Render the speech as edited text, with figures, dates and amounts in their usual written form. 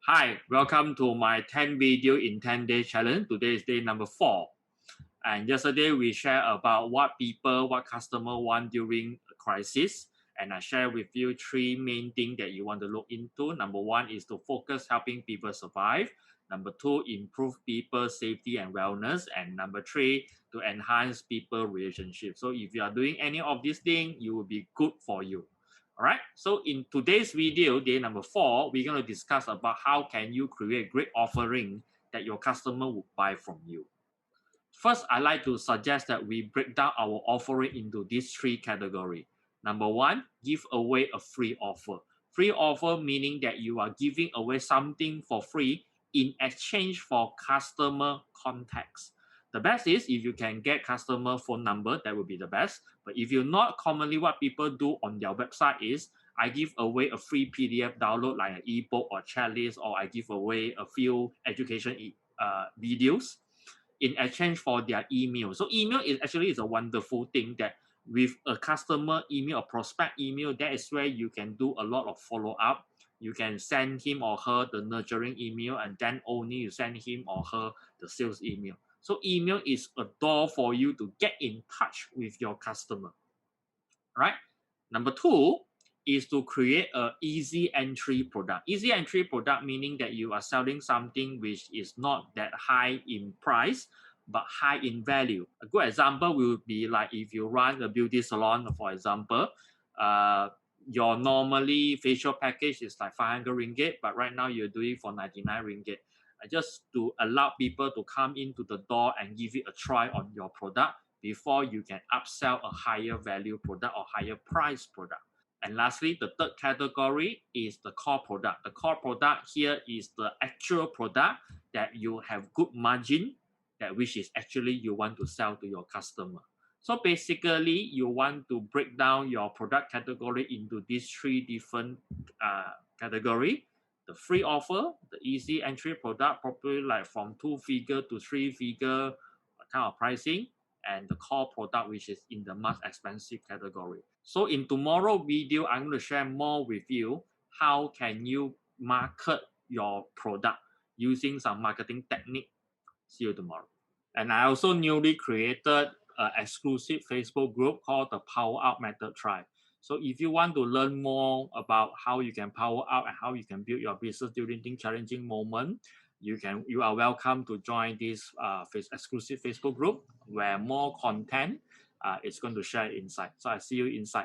Hi, welcome to my 10 video in 10 day challenge. Today is day number 4. And yesterday we share about what customer want during a crisis. And I share with you 3 main things that you want to look into. Number 1 is to focus helping people survive. Number 2, improve people's safety and wellness. And number 3, to enhance people relationships. So if you are doing any of these things, it will be good for you. All right, so in today's video, day number 4, we're going to discuss about how can you create great offering that your customer will buy from you. First, I like to suggest that we break down our offering into these 3 categories. Number 1, give away a free offer. Free offer meaning that you are giving away something for free in exchange for customer contacts. The best is if you can get customer phone number, that would be the best. But if you're not, commonly what people do on their website is I give away a free PDF download like an ebook or chat list, or I give away a few education videos in exchange for their email. So email is actually a wonderful thing that with a customer email or prospect email, that is where you can do a lot of follow-up. You can send him or her the nurturing email, and then only you send him or her the sales email. So email is a door for you to get in touch with your customer, right? Number 2 is to create an easy entry product. Easy entry product meaning that you are selling something which is not that high in price, but high in value. A good example will be like if you run a beauty salon, for example, your normally facial package is like 500 ringgit, but right now you're doing for 99 ringgit. Just to allow people to come into the door and give it a try on your product before you can upsell a higher value product or higher price product. And lastly, the third category is the core product. The core product here is the actual product that you have good margin, that which is actually you want to sell to your customer. So basically, you want to break down your product category into these 3 different categories. The free offer, the easy entry product, probably like from 2-figure to 3-figure kind of pricing, and the core product, which is in the most expensive category. So in tomorrow video, I'm going to share more with you how can you market your product using some marketing technique. See you tomorrow. And I also newly created an exclusive Facebook group called the Power Up Method Tribe. So if you want to learn more about how you can power up and how you can build your business during these challenging moments, you are welcome to join this exclusive Facebook group where more content is going to share inside. So I see you inside.